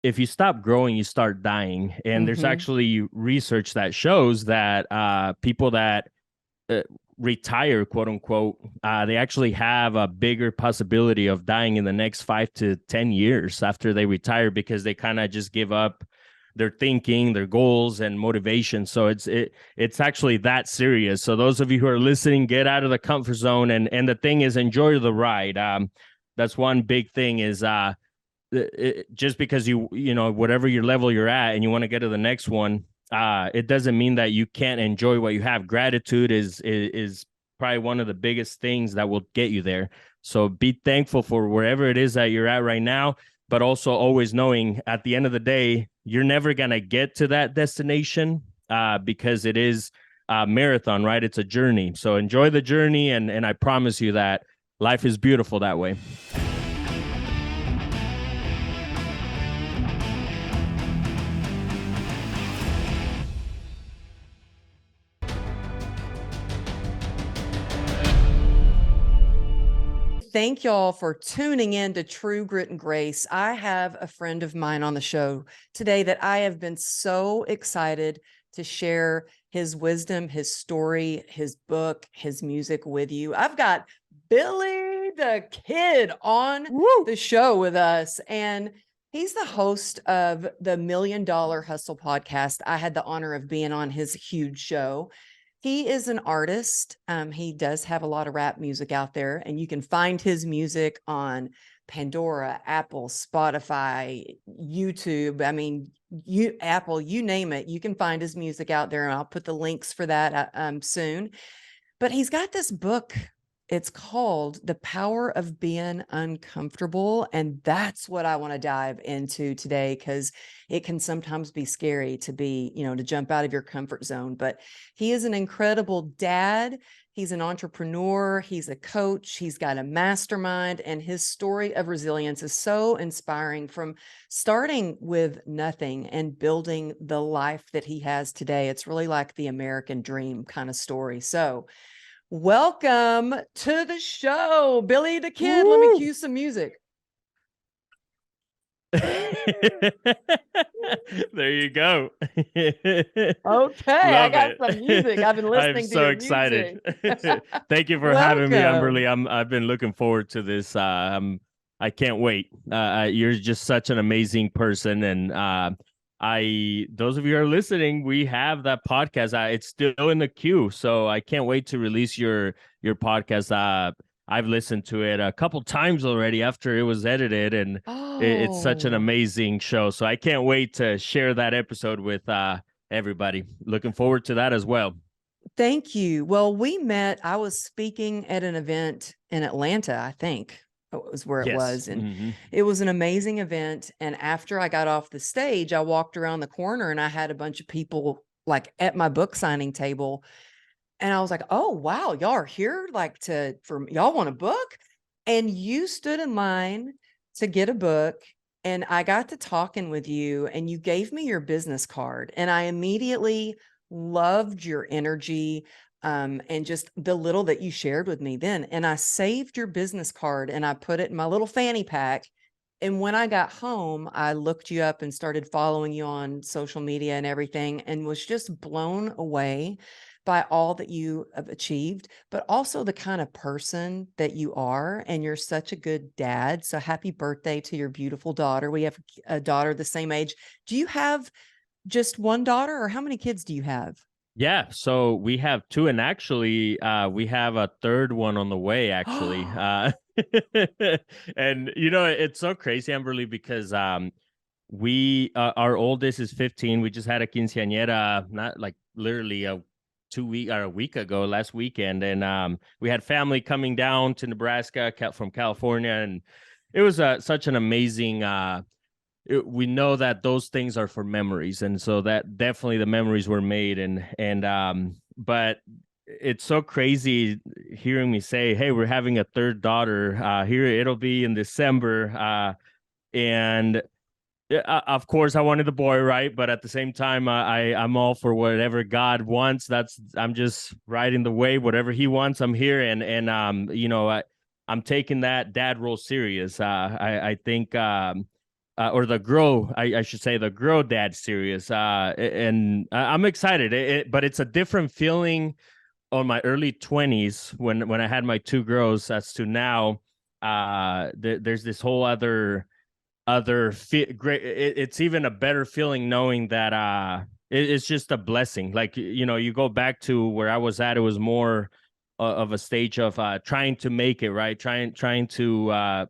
if you stop growing, you start dying. And there's Mm-hmm. actually research that shows that people that uh, retire, quote unquote, they actually have a bigger possibility of dying in the next 5 to 10 years after they retire, because they kind of just give up their thinking, their goals, and motivation. So it's actually that serious. So those of you who are listening, get out of the comfort zone, and the thing is, enjoy the ride. That's one big thing is just because you know whatever your level you're at and you want to get to the next one, it doesn't mean that you can't enjoy what you have. Gratitude is probably one of the biggest things that will get you there. So be thankful for wherever it is that you're at right now, but also always knowing at the end of the day, you're never gonna get to that destination, because it is a marathon, right? It's a journey. So enjoy the journey, and I promise you that life is beautiful that way. Thank y'all for tuning in to True Grit and Grace. I have a friend of mine on the show today that I have been so excited to share his wisdom, his story, his book, his music with you. I've got Billy the Kid on Woo! the show with us, and he's the host of the $1 Million Hustle podcast. I had the honor of being on his huge show. He is an artist. He does have a lot of rap music out there, and you can find his music on Pandora, Apple, Spotify, YouTube. I mean, Apple, you name it, you can find his music out there, and I'll put the links for that soon. But he's got this book. It's called The Power of Being Uncomfortable. And that's what I want to dive into today, because it can sometimes be scary to be, to jump out of your comfort zone. But he is an incredible dad. He's an entrepreneur. He's a coach. He's got a mastermind. And his story of resilience is so inspiring, from starting with nothing and building the life that he has today. It's really like the American dream kind of story. So, welcome to the show, Billy the Kid. Let me Woo! cue some music. There you go. Okay, I Love got it. some music. I've been I'm listening to so your excited. music. Thank you for having me, Amberly. Welcome. I've been looking forward to this. I can't wait. You're just such an amazing person, and I those of you who are listening, we have that podcast. It's still in the queue, so I can't wait to release your podcast. I've listened to it a couple times already after it was edited, and it's such an Oh, amazing show. So I can't wait to share that episode with everybody. Looking forward to that as well. thank you. Well, we met. I was speaking at an event in Atlanta, I think it was where it Yes. was. And Mm-hmm. it was an amazing event. And after I got off the stage, I walked around the corner and I had a bunch of people like at my book signing table. And I was like, oh, wow, y'all are here like for y'all want a book? And you stood in line to get a book. And I got to talking with you, and you gave me your business card. And I immediately loved your energy, and just the little that you shared with me then. And I saved your business card and I put it in my little fanny pack. And when I got home, I looked you up and started following you on social media and everything, and was just blown away by all that you have achieved, but also the kind of person that you are. And you're such a good dad. So happy birthday to your beautiful daughter. We have a daughter the same age. Do you have just one daughter, or how many kids do you have? Yeah, so we have two, and actually, we have a third one on the way. Actually, and it's so crazy, Amberly, because we our oldest is 15. We just had a quinceañera, not like literally a 2 week or a week ago, last weekend, and we had family coming down to Nebraska from California, and it was such an amazing. We know that those things are for memories, and so that definitely the memories were made, and but it's so crazy hearing me say, hey, we're having a third daughter. Here it'll be in December, and of course I wanted the boy, right? But at the same time, I'm all for whatever God wants. I'm just riding the wave. Whatever He wants, I'm here, and I'm taking that dad role serious. I think or the Grow, I should say, the Grow Dad series. And I'm excited. But it's a different feeling on my early 20s when I had my two girls as to now. There's this whole great. It's even a better feeling knowing that it's just a blessing. Like, you go back to where I was at. It was more of a stage of trying to make it, right, trying to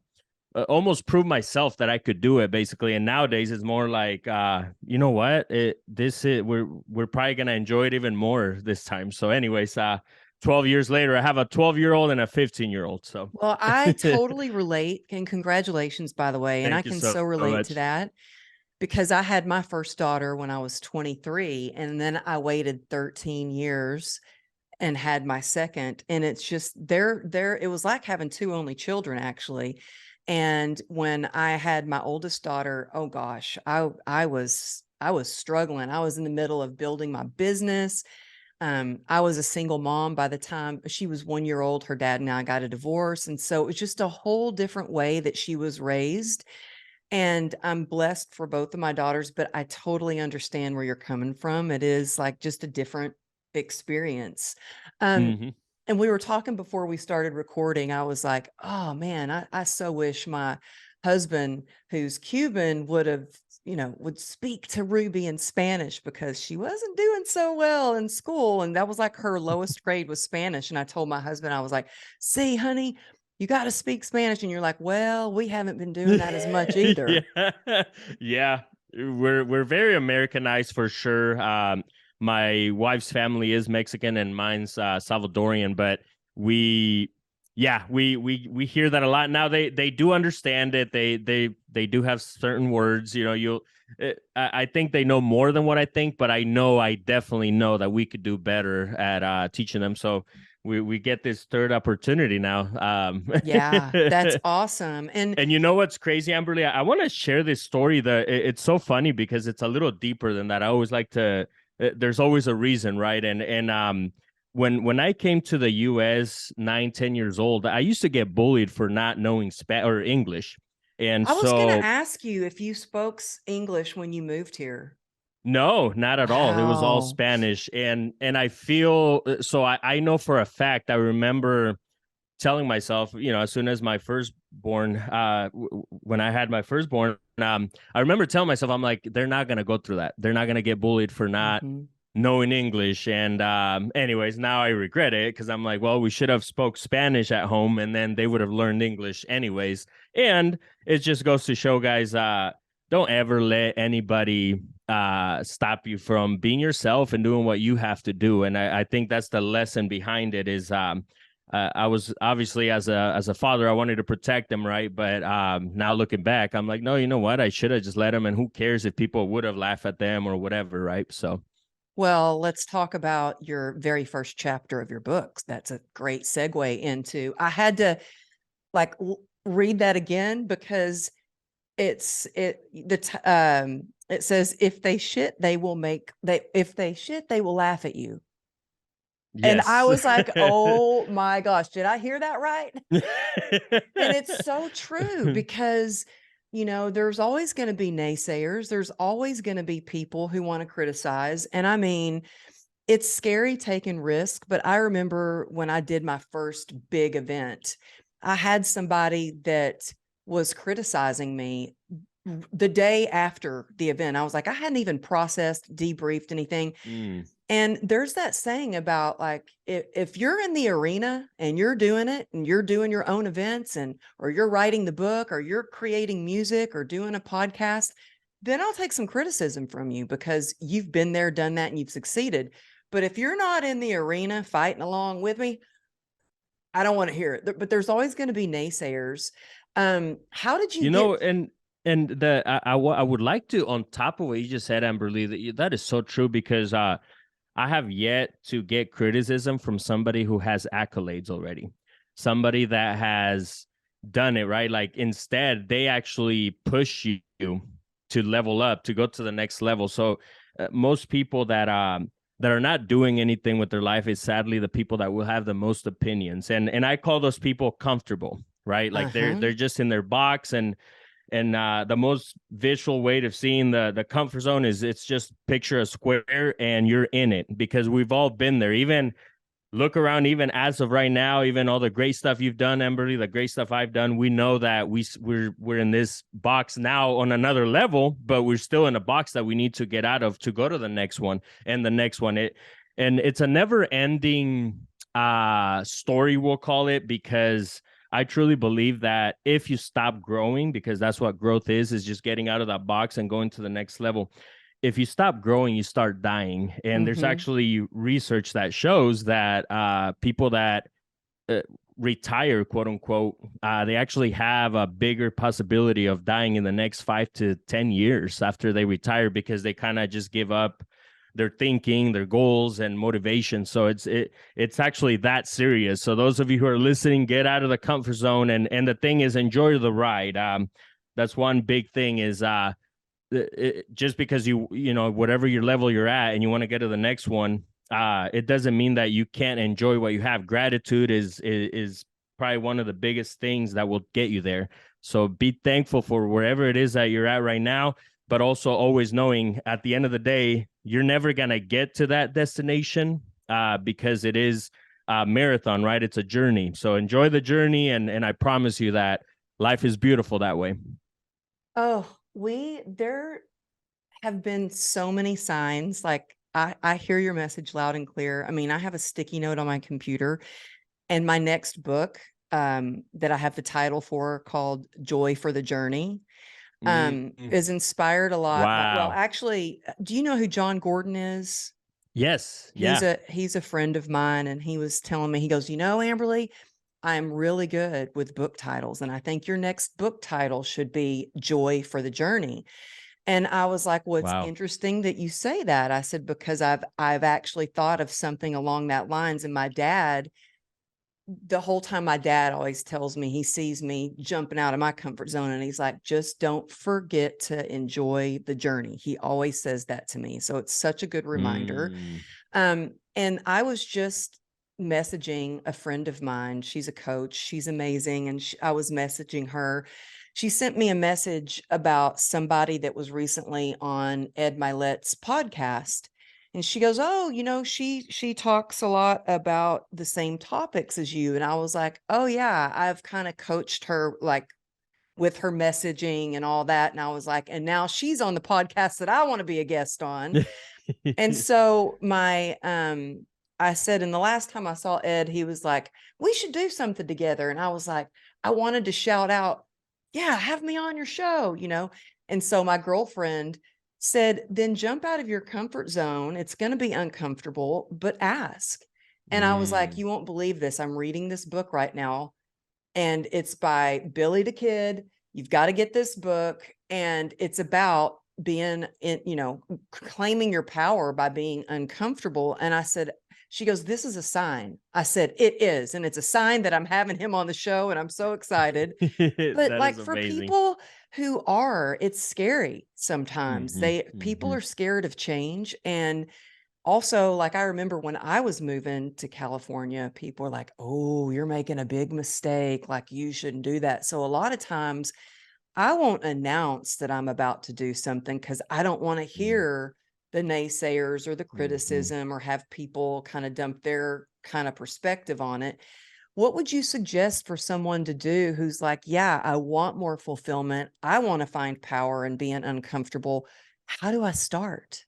almost prove myself that I could do it, basically. And nowadays it's more like, you know what, we're probably gonna enjoy it even more this time. So anyways, 12 years later, I have a 12-year-old and a 15-year-old. So Well, I totally relate, and congratulations, by the way. And I thank you can so so relate to much. that because I had my first daughter when I was 23, and then I waited 13 years and had my second. And it's just it was like having two only children, actually. And when I had my oldest daughter, oh gosh, I was struggling. I was in the middle of building my business. I was a single mom by the time she was 1 year old. Her dad and I got a divorce. And so it was just a whole different way that she was raised. And I'm blessed for both of my daughters, but I totally understand where you're coming from. It is like just a different experience. Um, Hmm. and we were talking before we started recording. I was like, oh man, I so wish my husband, who's Cuban, would speak to Ruby in Spanish because she wasn't doing so well in school. And that was like her lowest grade was Spanish. And I told my husband, I was like, see, honey, you got to speak Spanish. And you're like, well, we haven't been doing that as much either. Yeah. Yeah, we're very Americanized for sure. My wife's family is Mexican and mine's Salvadorian, but we we hear that a lot now. They do understand it. They do have certain words. I think they know more than what I think, but I definitely know that we could do better at teaching them. So we get this third opportunity now. Yeah, that's awesome. And And you know what's crazy, Amberly? I want to share this story. It's so funny because it's a little deeper than that. I always like to. There's always a reason, right? And when I came to the U.S. 9, 10 years old, I used to get bullied for not knowing Spanish or English, and I was going to so ask you if you spoke English when you moved here. no, not at all. It was all Wow. Spanish, and I feel so. I know for a fact. I remember telling myself, as soon as my firstborn, when I had my firstborn, I remember telling myself, I'm like, they're not gonna go through that. They're not gonna get bullied for not Mhm. knowing English. And anyways, now I regret it because I'm like, well, we should have spoke Spanish at home, and then they would have learned English anyways. And it just goes to show, guys, don't ever let anybody stop you from being yourself and doing what you have to do. And I think that's the lesson behind it is I was obviously as a father, I wanted to protect them, right? But now looking back, I'm like, no, you know what? I should have just let them, and who cares if people would have laughed at them or whatever, right? So, Well, let's talk about your very first chapter of your books. That's a great segue into. I had to like read that again because it says if they shit they will if they shit they will laugh at you. And I yes. was like, oh my gosh, did I hear that right? And it's so true because, there's always going to be naysayers. There's always going to be people who want to criticize. And I mean, it's scary taking risk, but I remember when I did my first big event, I had somebody that was criticizing me the day after the event. I was like, I hadn't even processed, debriefed anything. Mm. And there's that saying about like, if you're in the arena and you're doing it and you're doing your own events or you're writing the book or you're creating music or doing a podcast, then I'll take some criticism from you because you've been there, done that, and you've succeeded. But if you're not in the arena fighting along with me, I don't want to hear it. But there's always going to be naysayers. How did you You get? know, and I would like to, on top of what you just said, Amberly, that is so true because I have yet to get criticism from somebody who has accolades already, somebody that has done it right. Like instead, they actually push you to level up, to go to the next level. So most people that are not doing anything with their life is sadly the people that will have the most opinions, and I call those people comfortable, right? Like Uh-huh. they're just in their box, and the most visual way of seeing the comfort zone is it's just picture a square and you're in it, because we've all been there. Even look around, even as of right now, even all the great stuff you've done, Emberly, the great stuff I've done, we know that we're in this box now on another level, but we're still in a box that we need to get out of to go to the next one and the next one. It's a never ending story, we'll call it, because I truly believe that if you stop growing, because that's what growth is just getting out of that box and going to the next level. If you stop growing, you start dying. And there's actually research that shows that people that retire, quote unquote, they actually have a bigger possibility of dying in the next 5 to 10 years after they retire, because they kind of just give up their thinking, their goals and motivation. So it's actually that serious. So those of you who are listening, get out of the comfort zone. And the thing is, enjoy the ride. That's one big thing is just because you know, whatever your level you're at and you want to get to the next one, it doesn't mean that you can't enjoy what you have. Gratitude is probably one of the biggest things that will get you there. So be thankful for wherever it is that you're at right now, but also always knowing at the end of the day, you're never going to get to that destination because it is a marathon, right? It's a journey. So enjoy the journey. And I promise you that life is beautiful that way. Oh, there have been so many signs. Like I hear your message loud and clear. I mean, I have a sticky note on my computer, and my next book that I have the title for, called Joy for the Journey, is inspired a lot by, well, Wow. actually, do you know who John Gordon is? Yes. He's a friend of mine, and he was telling me, he goes, you know, Amberly, I'm really good with book titles, and I think your next book title should be Joy for the Journey. And I was like, well, it's Wow. interesting that you say that. I said, because I've actually thought of something along that lines. And my dad, the whole time, my dad always tells me, he sees me jumping out of my comfort zone, and he's like, just don't forget to enjoy the journey. He always says that to me. So it's such a good reminder. And I was just messaging a friend of mine. She's a coach. She's amazing. And I was messaging her. She sent me a message about somebody that was recently on Ed Milet's podcast. And she goes, oh, you know, she talks a lot about the same topics as you. And I was like, oh yeah, I've kind of coached her, like, with her messaging and all that. And I was like, and now she's on the podcast that I want to be a guest on. And so I said, and the last time I saw Ed, he was like, we should do something together. And I was like, I wanted to shout out, yeah, have me on your show, you know? And so my girlfriend said, then jump out of your comfort zone. It's going to be uncomfortable, but ask. And I was like, you won't believe this. I'm reading this book right now, and it's by Billy the Kid. You've got to get this book. And it's about being in, you know, claiming your power by being uncomfortable. And I said, she goes, this is a sign. I said, it is. And it's a sign that I'm having him on the show, and I'm so excited. But like, for people who are, it's scary sometimes. People are scared of change. And also, like, I remember when I was moving to California, people were like, oh, you're making a big mistake. Like, you shouldn't do that. So a lot of times I won't announce that I'm about to do something, because I don't want to hear the naysayers or the criticism, or have people kind of dump their kind of perspective on it. What would you suggest for someone to do who's like, yeah, I want more fulfillment, I want to find power in being uncomfortable? How do I start?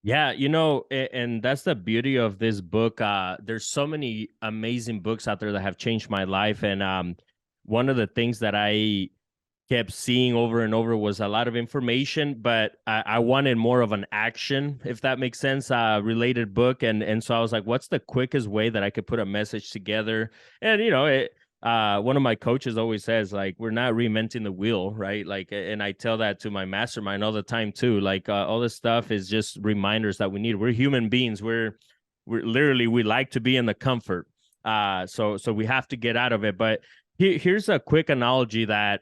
Yeah, you know, and that's the beauty of this book. There's so many amazing books out there that have changed my life. And one of the things that I kept seeing over and over was a lot of information, but I wanted more of an action, if that makes sense, related book. And so I was like, what's the quickest way that I could put a message together? And, you know, one of my coaches always says, like, we're not reinventing the wheel, right? Like, and I tell that to my mastermind all the time too. Like, all this stuff is just reminders that we need. We're human beings. We're literally, we like to be in the comfort. So we have to get out of it. But here's a quick analogy that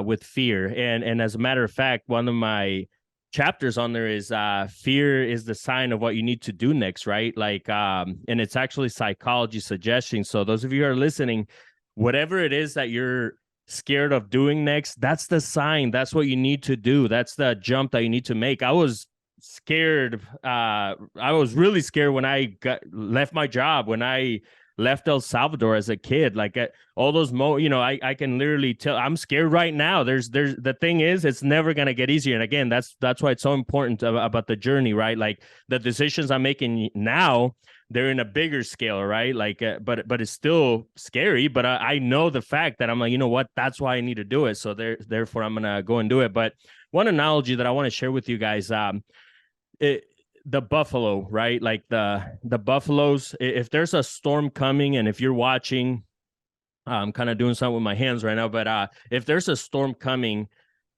with fear. And as a matter of fact, one of my chapters on there is fear is the sign of what you need to do next, right? Like, and it's actually psychology suggesting. So those of you who are listening, whatever it is that you're scared of doing next, that's the sign. That's what you need to do. That's the jump that you need to make. I was scared. I was really scared when I left my job, when I left El Salvador as a kid. Like all those I can literally tell I'm scared right now. There's the thing is, it's never gonna get easier. And again, that's why it's so important about the journey, right? Like the decisions I'm making now, they're in a bigger scale, right? Like, but it's still scary. But I know the fact that I'm like, you know what? That's why I need to do it. So therefore, I'm gonna go and do it. But one analogy that I want to share with you guys, the buffalo, right? Like the buffaloes. If there's a storm coming, and if you're watching, I'm kind of doing something with my hands right now. But if there's a storm coming,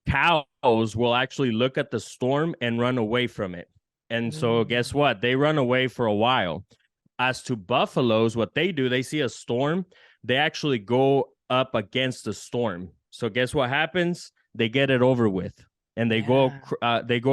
cows will actually look at the storm and run away from it. And so guess what? They run away for a while. As to buffaloes, what they do, they see a storm, they actually go up against the storm. So guess what happens? They get it over with, and they go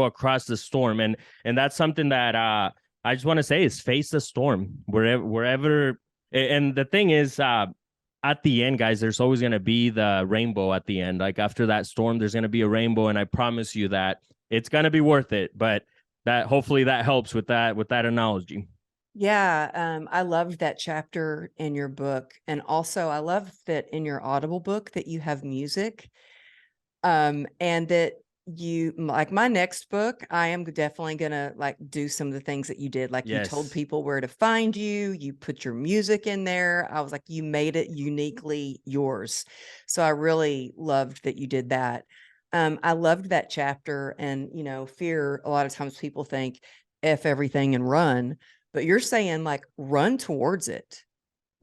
across the storm. And that's something that I just want to say is face the storm wherever. And the thing is, at the end, guys, there's always going to be the rainbow at the end. Like after that storm, there's going to be a rainbow, and I promise you that it's going to be worth it. But that hopefully that helps with that analogy. Yeah, I loved that chapter in your book. And also I love that in your Audible book that you have music. And that you, like my next book, I am definitely gonna like do some of the things that you did. Like you told Yes. people where to find you, you put your music in there. I was like, you made it uniquely yours. So I really loved that you did that. I loved that chapter. And fear, a lot of times people think F everything and run, but you're saying like run towards it,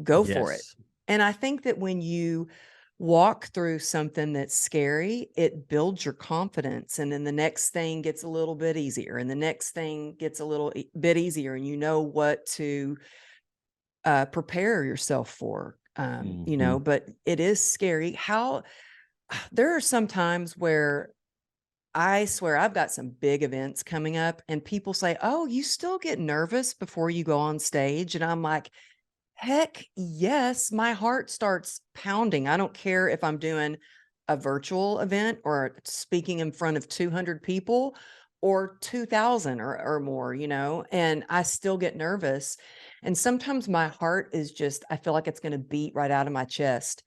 go for it. Yes. And I think that when you walk through something that's scary, it builds your confidence. And then the next thing gets a little bit easier, and the next thing gets a little bit easier, and you know what to prepare yourself for. But it is scary. How there are some times where I swear I've got some big events coming up, and people say, "Oh, you still get nervous before you go on stage?" And I'm like, heck yes, my heart starts pounding. I don't care if I'm doing a virtual event or speaking in front of 200 people or 2,000 or more, and I still get nervous. And sometimes my heart is just, I feel like it's going to beat right out of my chest.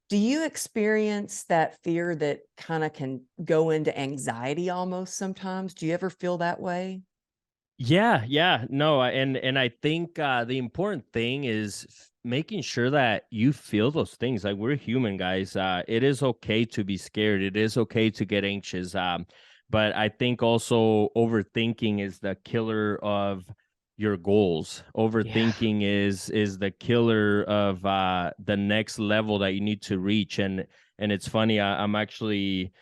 Do you experience that fear that kind of can go into anxiety almost sometimes? Do you ever feel that way? Yeah, no, and I think the important thing is making sure that you feel those things. Like we're human, guys. It is okay to be scared. It is okay to get anxious. But I think also overthinking is the killer of your goals. Yeah. Overthinking is the killer of the next level that you need to reach. And it's funny. I'm actually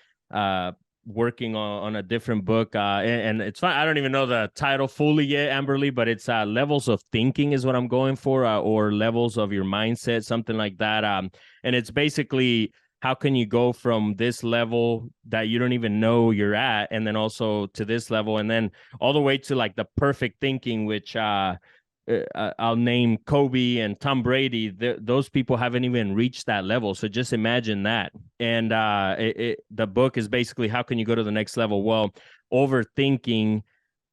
working on a different book, and it's fine. I don't even know the title fully yet, Amberly, but it's levels of thinking is what I'm going for, or levels of your mindset, something like that. And it's basically how can you go from this level that you don't even know you're at, and then also to this level, and then all the way to like the perfect thinking, which I'll name Kobe and Tom Brady. Those people haven't even reached that level. So just imagine that. And the book is basically how can you go to the next level? Well, overthinking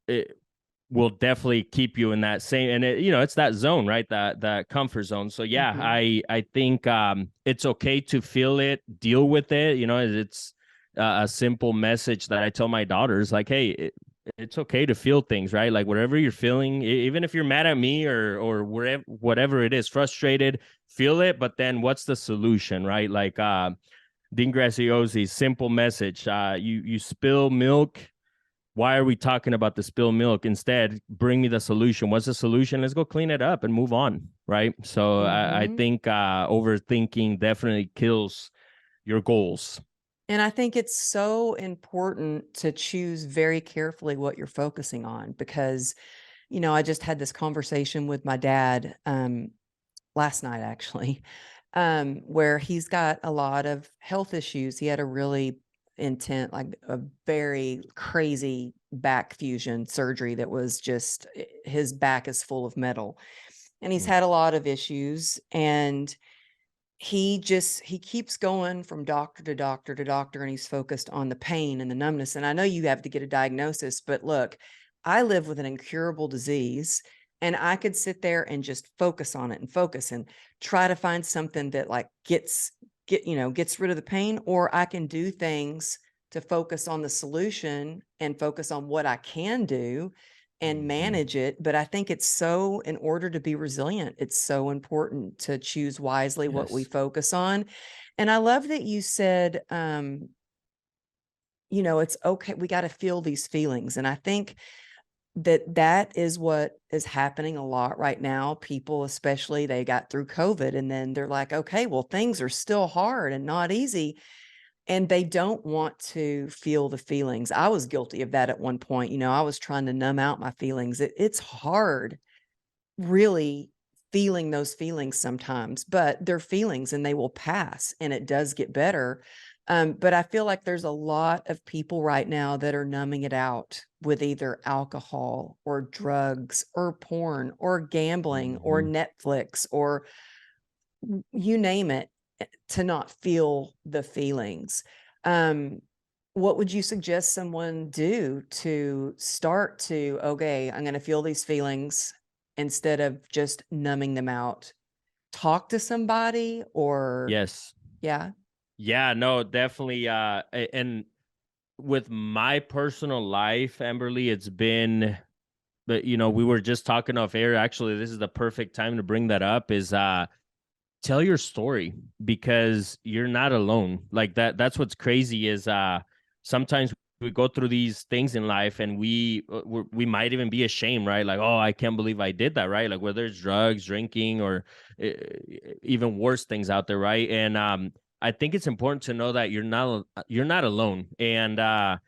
it will definitely keep you in that same, and it's that zone, right? That comfort zone. So yeah, Mhm. I think it's okay to feel it, deal with it. It's a simple message that I tell my daughters, like, hey, it's okay to feel things, right? Like whatever you're feeling, even if you're mad at me or wherever, whatever it is, frustrated, feel it. But then what's the solution, right? Like Dean Graziosi's simple message: you spill milk. Why are we talking about the spill milk? Instead, bring me the solution. What's the solution? Let's go clean it up and move on, right? So I Mhm. think overthinking definitely kills your goals. And I think it's so important to choose very carefully what you're focusing on because, I just had this conversation with my dad last night actually, where he's got a lot of health issues. He had a really intense, like a very crazy back fusion surgery that was just his back is full of metal. And he's Mm. had a lot of issues. And he keeps going from doctor to doctor to doctor, and he's focused on the pain and the numbness. And I know you have to get a diagnosis, but look, I live with an incurable disease, and I could sit there and just focus on it and focus and try to find something that like gets rid of the pain, or I can do things to focus on the solution and focus on what I can do and manage it. But I think in order to be resilient, it's so important to choose wisely what we Yes. focus on. And I love that you said, it's okay. We got to feel these feelings. And I think that is what is happening a lot right now. People, especially, they got through COVID and then they're like, okay, well, things are still hard and not easy. And they don't want to feel the feelings. I was guilty of that at one point. I was trying to numb out my feelings. It's hard really feeling those feelings sometimes, but they're feelings and they will pass and it does get better. But I feel like there's a lot of people right now that are numbing it out with either alcohol or drugs or porn or gambling or Mhm. Netflix or you name it, to not feel the feelings. Um, what would you suggest someone do to start to, okay, I'm going to feel these feelings instead of just numbing them out? Talk to somebody or, Yes. yeah. Yeah, no, definitely. And with my personal life, Amberly, it's been, but we were just talking off air. Actually, this is the perfect time to bring that up. Is tell your story, because you're not alone. Like that's what's crazy is sometimes we go through these things in life and we might even be ashamed, right? Like, oh, I can't believe I did that, right? Like whether it's drugs, drinking, or uh, even worse things out there, right? And I think it's important to know that you're not alone. And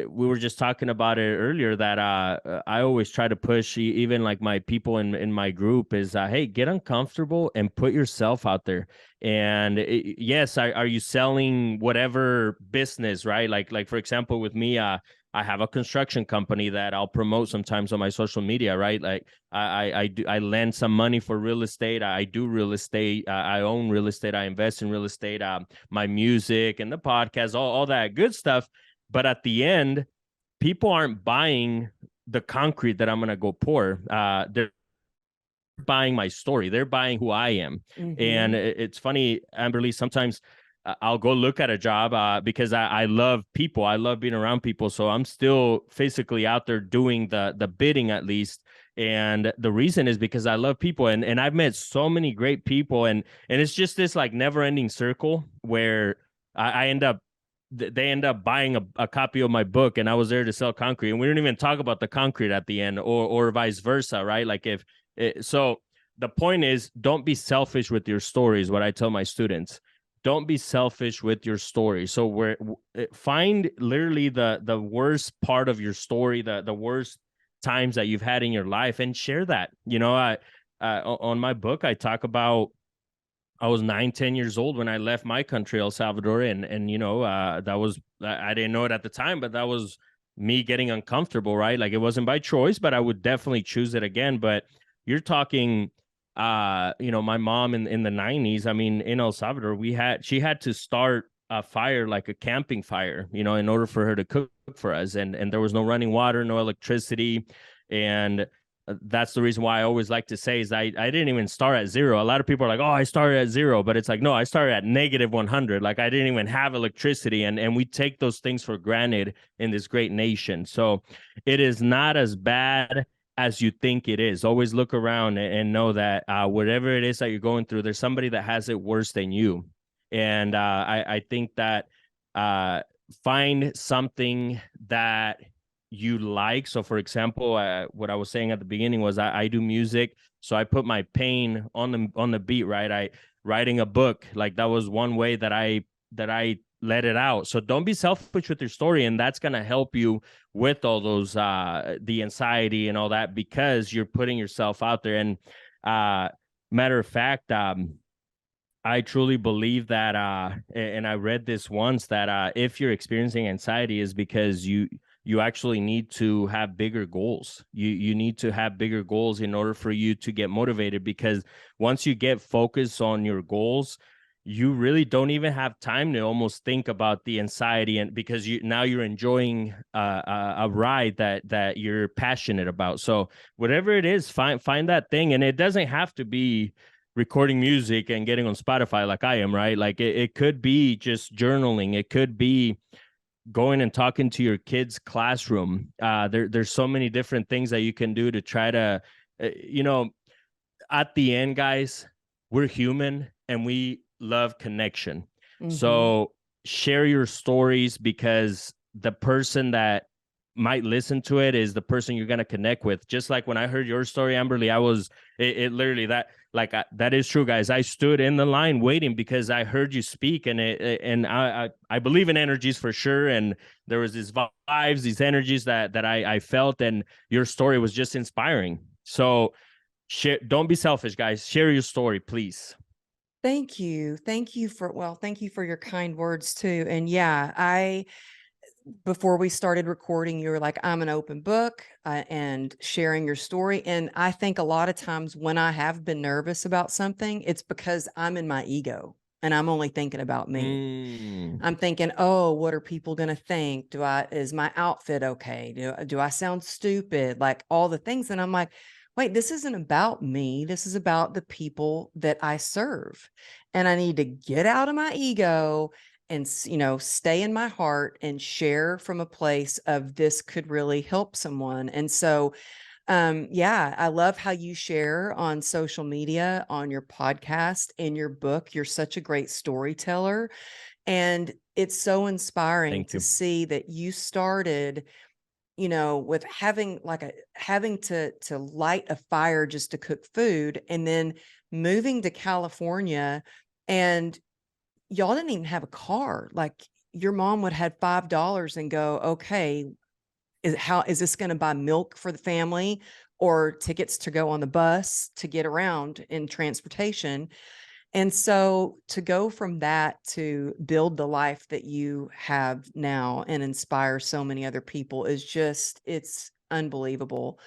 we were just talking about it earlier that I always try to push even like my people in my group is hey, get uncomfortable and put yourself out there. And yes, are you selling whatever business, right? Like for example with me, I have a construction company that I'll promote sometimes on my social media, right? Like I lend some money for real estate. I do real estate. I own real estate. I invest in real estate. My music and the podcast, all that good stuff. But at the end, people aren't buying the concrete that I'm going to go pour. They're buying my story. They're buying who I am. And Mm-hmm. it's funny, Amberly, sometimes I'll go look at a job because I love people. I love being around people. So I'm still physically out there doing the bidding at least. And the reason is because I love people, and I've met so many great people, and it's just this like never ending circle where I end up they end up buying a copy of my book, and I was there to sell concrete, and we didn't even talk about the concrete at the end, or vice versa, right? Like if so the point is, don't be selfish with your story is what I tell my students. Don't be selfish with your story. So find literally the worst part of your story, the worst times that you've had in your life, and share that. I on my book I talk about I was 9, 10 years old when I left my country, El Salvador, and that was I didn't know it at the time, but that was me getting uncomfortable, right? Like it wasn't by choice, but I would definitely choose it again. But you're talking, my mom in the 90s. I mean, in El Salvador, she had to start a fire, like a camping fire, in order for her to cook for us, and there was no running water, no electricity, and that's the reason why I always like to say is I didn't even start at zero. A lot of people are like, oh, I started at zero, but it's like, no, I started at -100. Like I didn't even have electricity. And we take those things for granted in this great nation. So it is not as bad as you think it is. Always look around and know that whatever it is that you're going through, there's somebody that has it worse than you. And I think that uh, find something that you like. So, for example, what I was saying at the beginning was I do music, so I put my pain on the beat. Right, I writing a book, like that was one way that I let it out. So don't be selfish with your story, and that's gonna help you with all those the anxiety and all that, because you're putting yourself out there. And matter of fact, I truly believe that, and I read this once, that if you're experiencing anxiety is because you actually need to have bigger goals. You need to have bigger goals in order for you to get motivated, because once you get focused on your goals, you really don't even have time to almost think about the anxiety, and because you're enjoying a ride that you're passionate about. So whatever it is, find that thing, and it doesn't have to be recording music and getting on Spotify like I am, right? Like it could be just journaling. It could be going and talking to your kids' classroom. There's so many different things that you can do to try to, you know, at the end, guys, we're human and we love connection. So share your stories, because the person that might listen to it is the person you're going to connect with. Just like when I heard your story, Amberly, it literally that is true, guys. I stood in the line waiting because I heard you speak, and I believe in energies for sure. And there was these vibes, these energies that I felt, and your story was just inspiring. So share, don't be selfish, guys. Share your story, please. Thank you. Thank you for your kind words too. And yeah, before we started recording, you were like, I'm an open book, and sharing your story. And I think a lot of times when I have been nervous about something, it's because I'm in my ego and I'm only thinking about me. I'm thinking, oh, what are people going to think? Is my outfit okay? Do I sound stupid? Like all the things. And I'm like, wait, this isn't about me. This is about the people that I serve. And I need to get out of my ego and, stay in my heart and share from a place of this could really help someone. And so, yeah, I love how you share on social media, on your podcast, in your book. You're such a great storyteller. And it's so inspiring Thank to you. see that you started, with having to light a fire just to cook food, and then moving to California, and y'all didn't even have a car. Like your mom would have $5 and go, okay, how is this going to buy milk for the family or tickets to go on the bus to get around in transportation? And so to go from that to build the life that you have now and inspire so many other people it's unbelievable.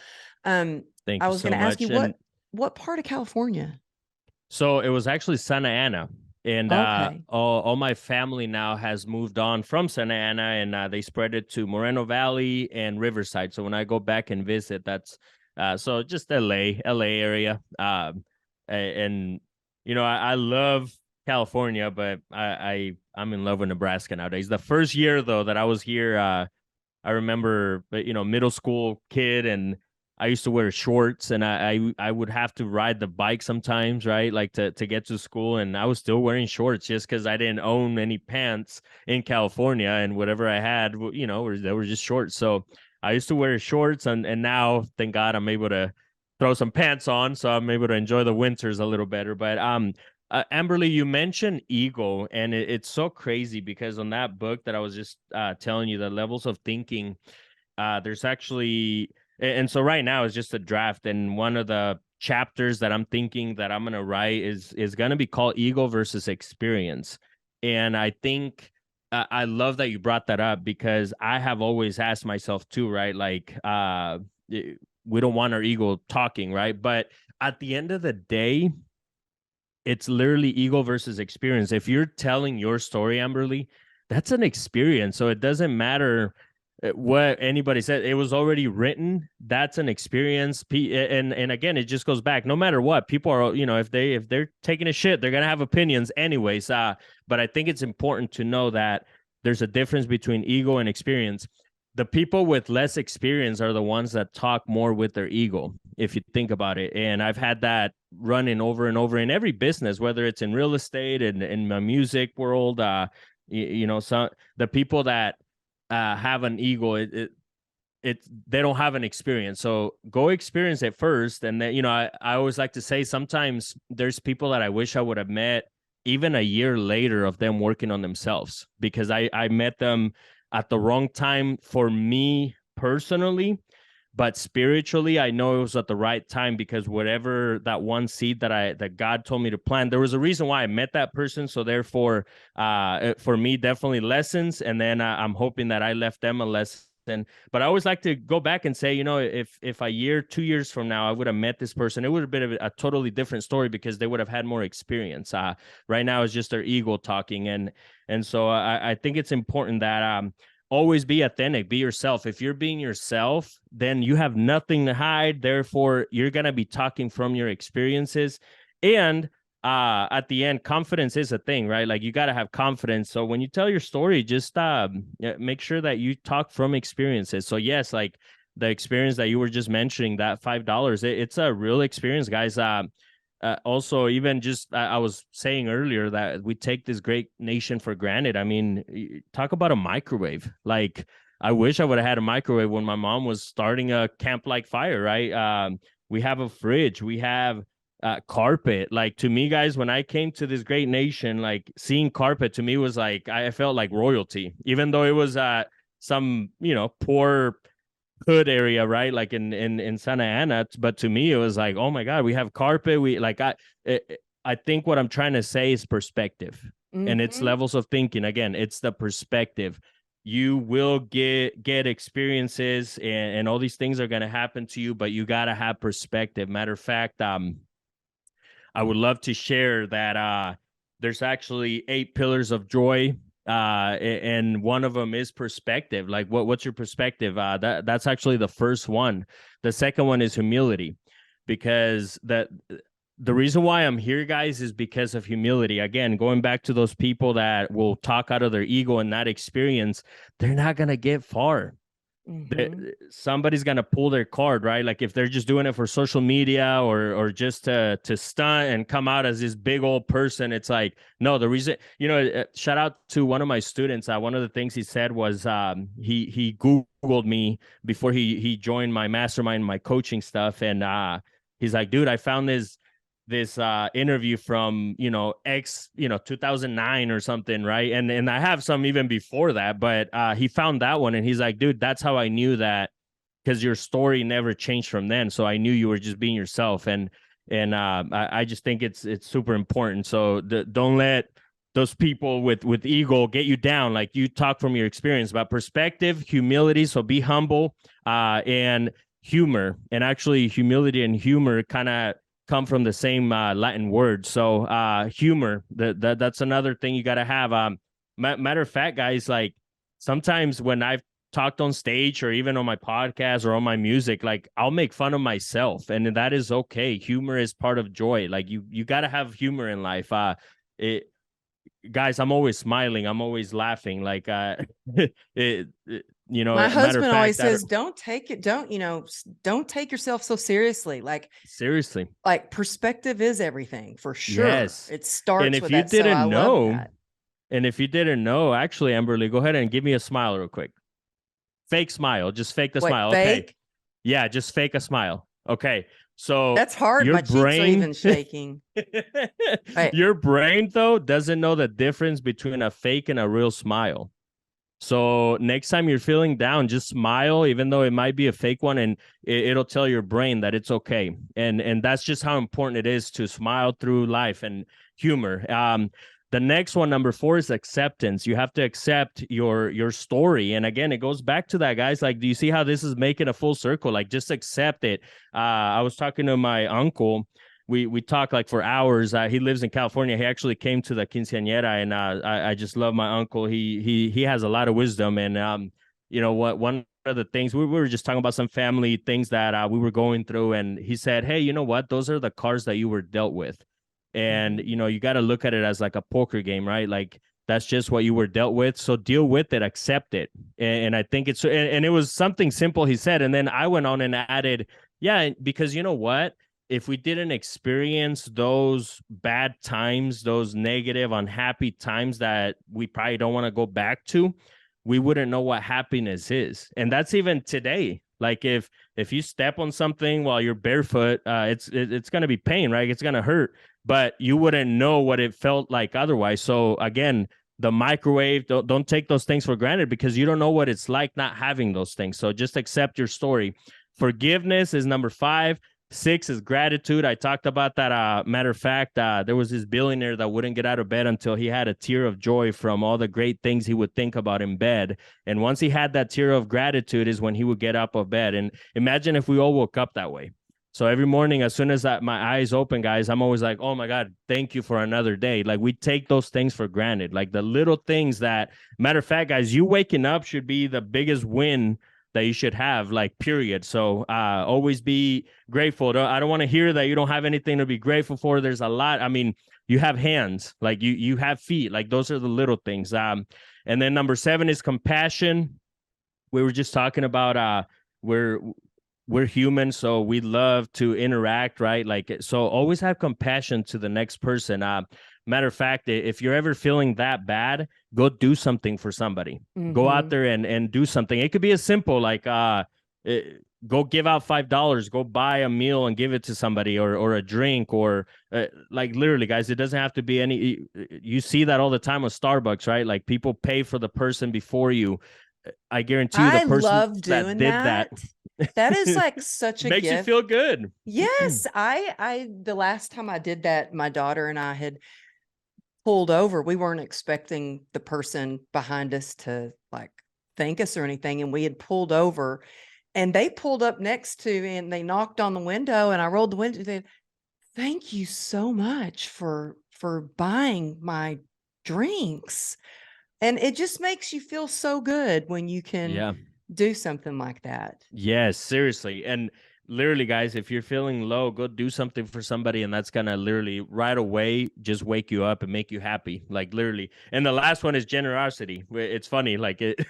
Um, Thank I you was going so to ask you much. And what part of California? so it was actually Santa Ana, and Okay. all my family now has moved on from Santa Ana, and they spread it to Moreno Valley and Riverside. So when I go back and visit, that's so just LA area. And I love California, but I'm in love with Nebraska nowadays. The first year though that I was here, I remember, middle school kid, and I used to wear shorts, and I would have to ride the bike sometimes, right? Like to get to school, and I was still wearing shorts just because I didn't own any pants in California, and whatever I had, they were just shorts. So I used to wear shorts, and now, thank God, I'm able to throw some pants on, so I'm able to enjoy the winters a little better. But Amberly, you mentioned ego, and it's so crazy because on that book that I was just telling you, the levels of thinking, there's actually, and so right now it's just a draft, and one of the chapters that I'm thinking that I'm gonna write is gonna be called ego versus experience. And I think I love that you brought that up, because I have always asked myself too, right? Like, we don't want our ego talking, right? But at the end of the day, it's literally ego versus experience. If you're telling your story, Amberly, that's an experience. So it doesn't matter what anybody said. It was already written. That's an experience. And again, it just goes back. No matter what, people are, if they're taking a shit, they're gonna have opinions anyways. But I think it's important to know that there's a difference between ego and experience. The people with less experience are the ones that talk more with their ego, if you think about it. And I've had that running over and over in every business, whether it's in real estate and in my music world. So the people that have an ego, they don't have an experience. So go experience it first. And then, I always like to say, sometimes there's people that I wish I would have met even a year later of them working on themselves, because I met them at the wrong time for me personally, but spiritually I know it was at the right time, because whatever that one seed that God told me to plant, there was a reason why I met that person. So therefore, for me, definitely lessons. And then I'm hoping that I left them a lesson But I always like to go back and say, if a year, 2 years from now, I would have met this person, it would have been a totally different story because they would have had more experience. Right now it's just their ego talking. And so I think it's important that always be authentic, be yourself. If you're being yourself, then you have nothing to hide. Therefore, you're going to be talking from your experiences. And at the end, confidence is a thing, right? Like you got to have confidence. So when you tell your story, just make sure that you talk from experiences. So yes, like the experience that you were just mentioning, that $5, it's a real experience, guys. Also, even just I was saying earlier that we take this great nation for granted. I mean, talk about a microwave. Like I wish I would have had a microwave when my mom was starting a camp-like fire, right? We have a fridge. We have carpet. Like to me, guys, when I came to this great nation, like seeing carpet to me was like I felt like royalty, even though it was some poor hood area, right? Like in Santa Ana. But to me, it was like, oh my God, we have carpet. I think what I'm trying to say is perspective, and it's levels of thinking. Again, it's the perspective. You will get experiences, and all these things are going to happen to you, but you got to have perspective. Matter of fact, I would love to share that there's actually 8 pillars of joy, and one of them is perspective. Like, what's your perspective? That's actually the first one. The second one is humility, because the reason why I'm here, guys, is because of humility. Again, going back to those people that will talk out of their ego and not experience, they're not gonna get far. Somebody's gonna pull their card, right? Like if they're just doing it for social media or just to stunt and come out as this big old person, it's like, no. The reason, shout out to one of my students. One of the things he said was he Googled me before he joined my mastermind, my coaching stuff, and he's like, dude, I found this interview from 2009 or something, right? And I have some even before that, but he found that one, and he's like, dude, that's how I knew that, because your story never changed from then. So I knew you were just being yourself, and I just think it's super important. So don't let those people with ego get you down. Like, you talk from your experience about perspective, humility. So be humble, and humor. And actually, humility and humor kind of come from the same Latin word. So humor, that's another thing you got to have. Matter of fact, guys, like sometimes when I've talked on stage or even on my podcast or on my music, like I'll make fun of myself, and that is okay. Humor is part of joy. Like you got to have humor in life. Guys, I'm always smiling. I'm always laughing. Like my husband always says, don't take yourself so seriously. Like seriously, like perspective is everything, for sure. Yes. It starts and if with you that. Didn't so I know, love that. And if you didn't know, actually, Amberly, go ahead and give me a smile real quick. Fake smile. Just fake the smile. Fake? Okay. Yeah, just fake a smile. Okay. So that's hard. My cheeks are even shaking. Your brain, though, doesn't know the difference between a fake and a real smile. So next time you're feeling down, just smile, even though it might be a fake one, and it'll tell your brain that it's okay. And that's just how important it is to smile through life, and humor. The next one, number 4, is acceptance. You have to accept your story. And again, it goes back to that, guys. Like, do you see how this is making a full circle? Like, just accept it. I was talking to my uncle. We talk like for hours. He lives in California. He actually came to the quinceañera, and I just love my uncle. He has a lot of wisdom, and one of the things we were just talking about, some family things that we were going through, and he said, hey, you know what? Those are the cards that you were dealt with, and you got to look at it as like a poker game, right? Like, that's just what you were dealt with. So deal with it, accept it, and I think it's and it was something simple he said, and then I went on and added, yeah, because you know what? If we didn't experience those bad times, those negative, unhappy times that we probably don't want to go back to, we wouldn't know what happiness is. And that's even today. Like if you step on something while you're barefoot, it's going to be pain, right? It's going to hurt, but you wouldn't know what it felt like otherwise. So again, the microwave, don't take those things for granted, because you don't know what it's like not having those things. So just accept your story. Forgiveness is number 5. 6 is gratitude. I talked about that. Matter of fact, there was this billionaire that wouldn't get out of bed until he had a tear of joy from all the great things he would think about in bed. And once he had that tear of gratitude is when he would get up of bed. And imagine if we all woke up that way. So every morning, as soon as my eyes open, guys, I'm always like, oh my God, thank you for another day. Like we take those things for granted, like the little things that, matter of fact, guys, you waking up should be the biggest win that you should have, like, period. So always be grateful. I don't want to hear that you don't have anything to be grateful for. There's a lot. I mean, you have hands, like you have feet, like those are the little things. And then number 7 is compassion. We were just talking about we're human, so we love to interact, right? Like, so always have compassion to the next person. Matter of fact, if you're ever feeling that bad, go do something for somebody. Go out there and do something. It could be as simple like go give out $5, go buy a meal and give it to somebody, or a drink, or like literally, guys, it doesn't have to be any. You see that all the time with Starbucks, right? Like people pay for the person before you. I guarantee you, the I person love that doing did that that is like such a makes you gift. feel good. Yes, I the last time I did that, my daughter and I had pulled over. We weren't expecting the person behind us to like thank us or anything, and we had pulled over, and they pulled up next to me and they knocked on the window, and I rolled the window. They, thank you so much for buying my drinks. And it just makes you feel so good when you can Yeah. do something like that. Yes, seriously. And literally, guys, if you're feeling low, go do something for somebody, and that's gonna literally right away just wake you up and make you happy. Like literally. And the last one is generosity. It's funny, like it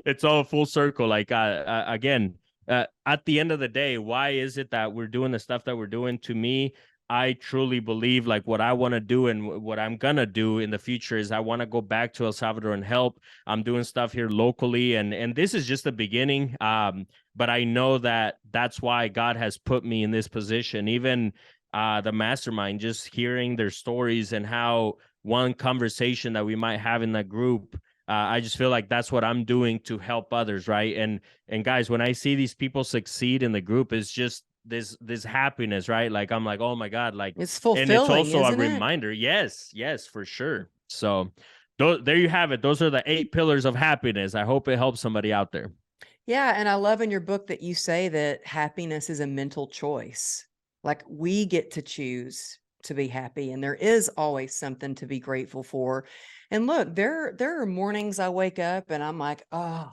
it's all full circle. Like again, at the end of the day, why is it that we're doing the stuff that we're doing? To me, I truly believe like what I want to do and what I'm gonna do in the future is I want to go back to El Salvador and help. I'm doing stuff here locally, and this is just the beginning. But I know that that's why God has put me in this position. Even the mastermind, just hearing their stories and how one conversation that we might have in that group, I just feel like that's what I'm doing to help others, right? And guys, when I see these people succeed in the group, it's just this happiness, right? Like I'm like, oh my God, like, It's and it's fulfilling, also a isn't it? reminder. Yes, for sure. So there you have it. Those are the 8 pillars of happiness. I hope it helps somebody out there. Yeah, and I love in your book that you say that happiness is a mental choice. Like we get to choose to be happy, and there is always something to be grateful for. And look, there are mornings I wake up and I'm like, oh,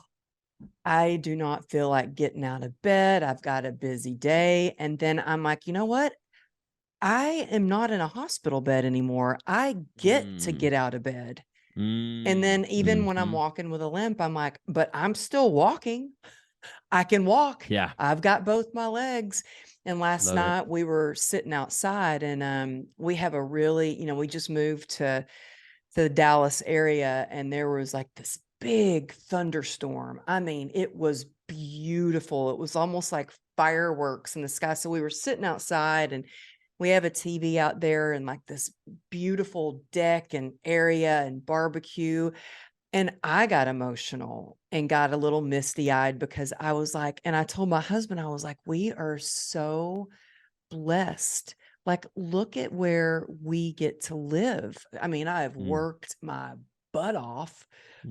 I do not feel like getting out of bed. I've got a busy day. And then I'm like, you know what? I am not in a hospital bed anymore. I get to Mm, get out of bed. And mm, then even when I'm mhm. walking with a limp, I'm like, but I'm still walking. I can walk. Yeah, I've got both my legs. And last love it. night we were sitting outside, and we have a really, we just moved to the Dallas area, and there was like this big thunderstorm. I mean, it was beautiful. It was almost like fireworks in the sky. So we were sitting outside, and we have a TV out there and like this beautiful deck and area and barbecue. And I got emotional and got a little misty eyed because I was like, and I told my husband, I was like, we are so blessed. Like, look at where we get to live. I mean, I have Mm, worked my butt off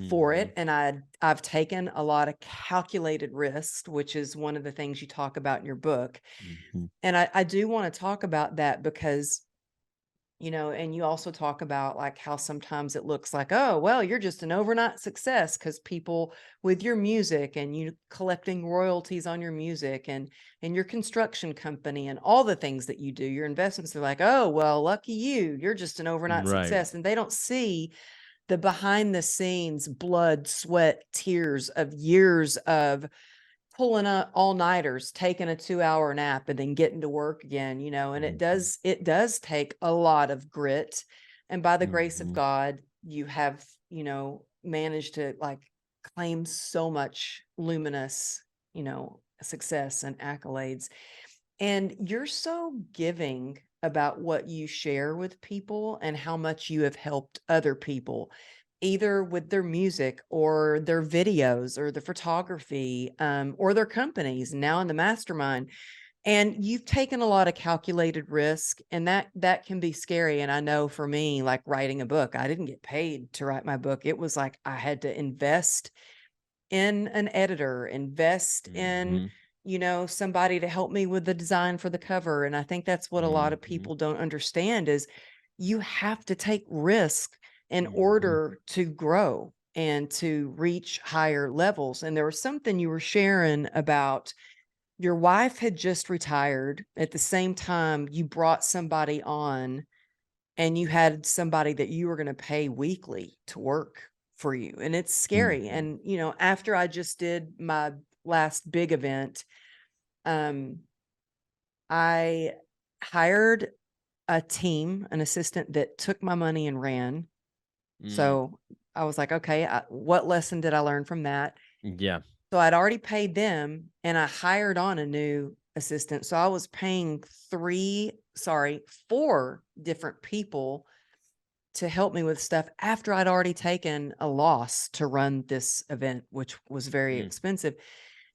for mhm, it, and I've taken a lot of calculated risks, which is one of the things you talk about in your book. mhm. And I do want to talk about that because, and you also talk about like how sometimes it looks like, oh, well, you're just an overnight success because people with your music and you collecting royalties on your music and your construction company and all the things that you do, your investments are like, oh, well, lucky you, you're just an overnight Right. success. And they don't see the behind the scenes blood, sweat, tears of years of pulling up all-nighters, taking a 2-hour nap, and then getting to work again, and it Mhm, does take a lot of grit. And by the grace of mhm, God, you have, managed to like claim so much luminous, success and accolades. And you're so giving about what you share with people and how much you have helped other people, either with their music or their videos or the photography, or their companies. Now in the mastermind, And you've taken a lot of calculated risk, and that can be scary. And I know for me, like writing a book, I didn't get paid to write my book. It was like I had to invest in an editor, invest in, Mhm. somebody to help me with the design for the cover. And I think that's what a lot of Mhm. people don't understand is you have to take risk in Mhm. order to grow and to reach higher levels. And there was something you were sharing about your wife had just retired. At the same time, you brought somebody on and you had somebody that you were going to pay weekly to work for you. And it's scary. Mhm. And, after I just did my last big event, um, I hired a team, an assistant that took my money and ran. Mm. So I was like, okay, what lesson did I learn from that? Yeah. So I'd already paid them and I hired on a new assistant. So I was paying four different people to help me with stuff after I'd already taken a loss to run this event, which was very Mm. expensive.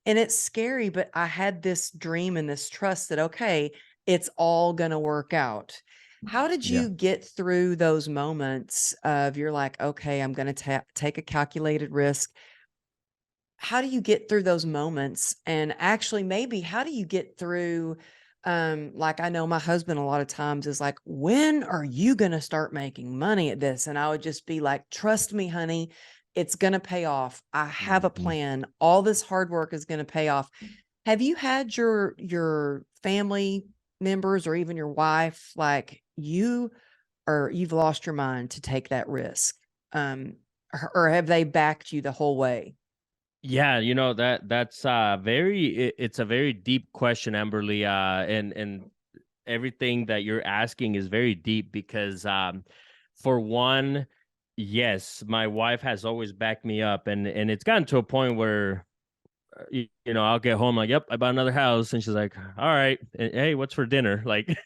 And it's scary, but I had this dream and this trust that, okay, it's all going to work out. How did Yeah. you get through those moments of you're like, okay, I'm going to take a calculated risk? How do you get through those moments? And actually, maybe how do you get through? Like I know my husband a lot of times is like, when are you going to start making money at this? And I would just be like, trust me, honey, it's going to pay off. I have a Mhm. plan. All this hard work is going to pay off. Have you had your family members or even your wife like you've lost your mind to take that risk? Or have they backed you the whole way? Yeah, that's it's a very deep question, Amberly. And everything that you're asking is very deep because for one, yes, my wife has always backed me up, and it's gotten to a point where I'll get home like, yep, I bought another house, and she's like, all right, hey, what's for dinner? Like,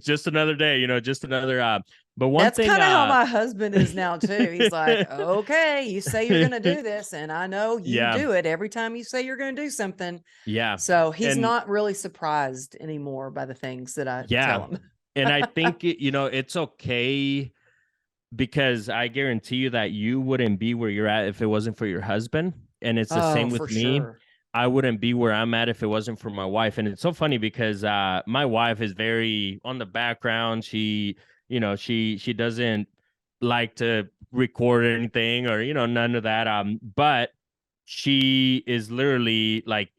just another day, just another. But one That's thing, kind of how my husband is now too. He's like, "Okay, you say you're going to do this, and I know you yeah, do it every time you say you're going to do something." yeah, So he's and not really surprised anymore by the things that I yeah, tell him. and I think it's okay because I guarantee you that you wouldn't be where you're at if it wasn't for your husband. And it's the Oh, same for with me. sure. I wouldn't be where I'm at if it wasn't for my wife. And it's so funny because my wife is very on the background. She doesn't like to record anything or none of that. But she is literally like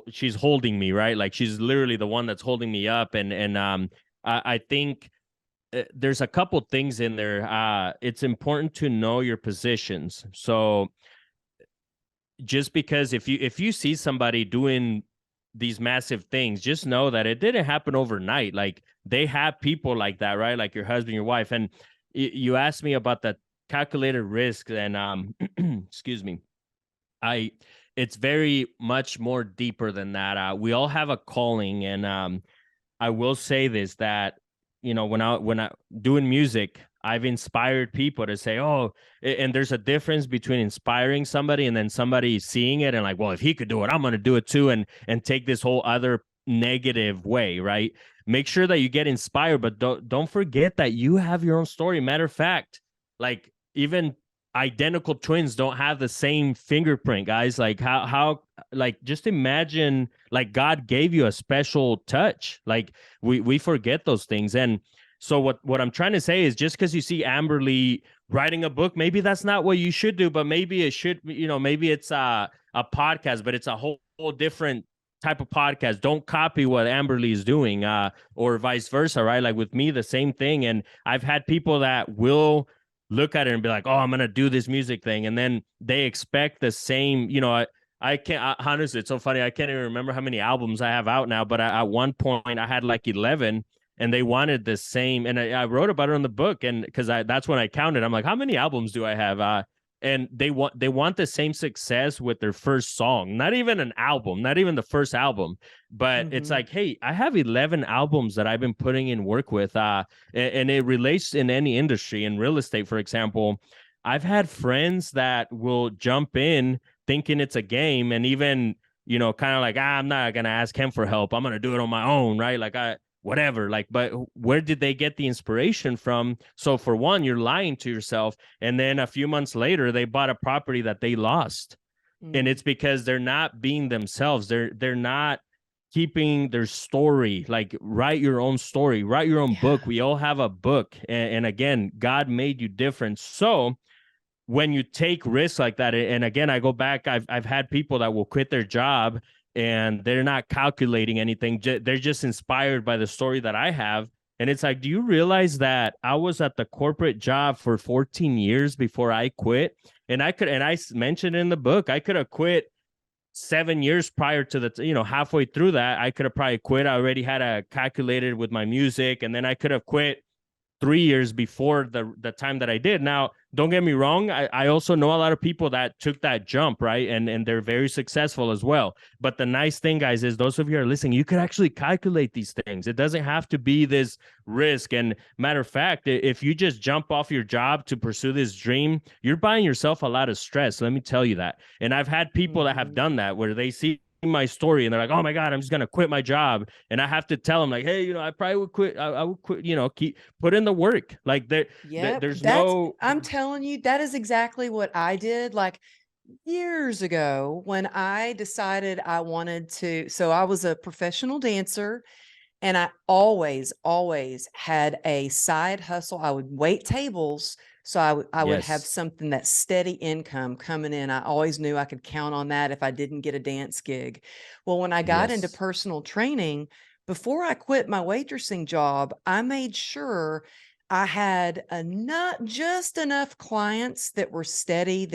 she's holding me, right? Like she's literally the one that's holding me up. And I think there's a couple things in there. It's important to know your positions. So just because if you see somebody doing these massive things, just know that it didn't happen overnight. Like they have people like that, right? Like your husband, your wife. And you asked me about the calculated risk, and excuse me. I It's very much more deeper than that. We all have a calling, and I will say this, that when I doing music, I've inspired people to say, "Oh," and there's a difference between inspiring somebody and then somebody seeing it and like, "Well, if he could do it, I'm going to do it too," and take this whole other negative way, right? Make sure that you get inspired, but don't forget that you have your own story. Matter of fact, like even identical twins don't have the same fingerprint, guys. Like how like just imagine like God gave you a special touch. Like we forget those things. And so what I'm trying to say is, just because you see Amberly writing a book, maybe that's not what you should do, but maybe it should, maybe it's a podcast, but it's a whole different type of podcast. Don't copy what Amberly is doing, or vice versa, right? Like with me, the same thing. And I've had people that will look at it and be like, oh, I'm gonna do this music thing, and then they expect the same. I can't, honestly, it's so funny. I can't even remember how many albums I have out now, but at one point I had like 11, and they wanted the same. And I wrote about it in the book, and because that's when I counted. I'm like, how many albums do I have? And they want the same success with their first song, not even an album, not even the first album. But it's Mhm. like, hey, I have 11 albums that I've been putting in work with, and it relates in any industry. In real estate, for example, I've had friends that will jump in thinking it's a game, and even kind of like, I'm not going to ask him for help. I'm going to do it on my own. Right. Like whatever, like, but where did they get the inspiration from? So for one, you're lying to yourself. And then a few months later, they bought a property that they lost. And it's because they're not being themselves. They're not keeping their story. Like, write your own story, write your own book. We all have a book. And again, God made you different. So when you take risks like that, and again, I go back, I've had people that will quit their job and they're not calculating anything. They're just inspired by the story that I have. And it's like, do you realize that I was at the corporate job for 14 years before I quit? And I mentioned in the book, I could have quit 7 years prior to the, halfway through that, I could have probably quit. I already had a calculated with my music, and then I could have quit 3 years before the time that I did. Now, don't get me wrong. I also know a lot of people that took that jump, right? And they're very successful as well. But the nice thing, guys, is those of you who are listening, you could actually calculate these things. It doesn't have to be this risk. And matter of fact, if you just jump off your job to pursue this dream, you're buying yourself a lot of stress. Let me tell you that. And I've had people that have done that, where they see my story and they're like, oh my God, I'm just going to quit my job. And I have to tell them, like, hey, I probably would quit. I would quit, put in the work. Like there's no, I'm telling you, that is exactly what I did. Like years ago when I decided I wanted to, so I was a professional dancer and I always had a side hustle. I would wait tables. So I would have something that steady income coming in. I always knew I could count on that if I didn't get a dance gig. Well, when I got into personal training, before I quit my waitressing job, I made sure I had not just enough clients that were steady,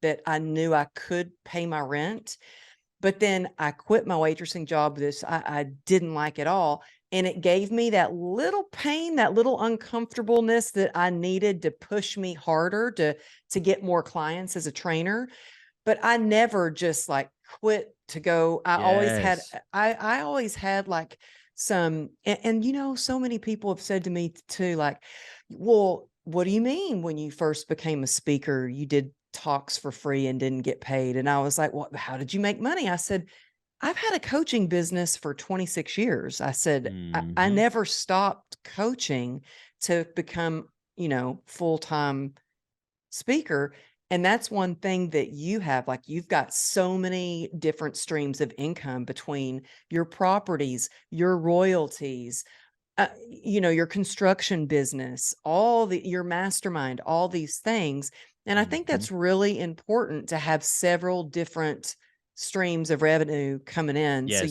that I knew I could pay my rent. But then I quit my waitressing job. I didn't like at all. And it gave me that little pain, that little uncomfortableness that I needed to push me harder to get more clients as a trainer. But I never just like quit to go. I always had like some, and so many people have said to me too, like, well, what do you mean when you first became a speaker, you did talks for free and didn't get paid? And I was like, well, how did you make money? I said, I've had a coaching business for 26 years. I said, I never stopped coaching to become, full-time speaker. And that's one thing that you have, like, you've got so many different streams of income between your properties, your royalties, your construction business, your mastermind, all these things. And I think that's really important to have several different streams of revenue coming in. So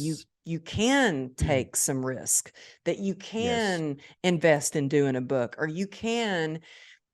you can take some risk, that you can invest in doing a book, or you can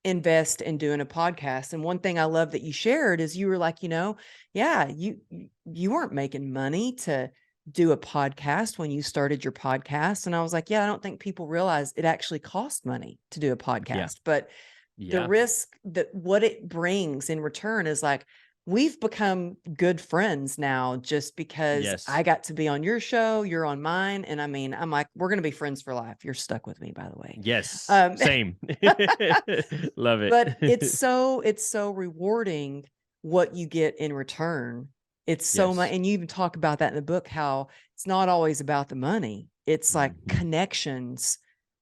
invest in doing a podcast. And one thing I love that you shared is you were like, you weren't making money to do a podcast when you started your podcast. And I was like, I don't think people realize it actually costs money to do a podcast, but the risk, that what it brings in return is like, we've become good friends now just because I got to be on your show, you're on mine. And I mean, I'm like, we're going to be friends for life. You're stuck with me, by the way. Yes. Same. Love it. But it's so rewarding what you get in return. It's so much. And you even talk about that in the book, how it's not always about the money. It's like connections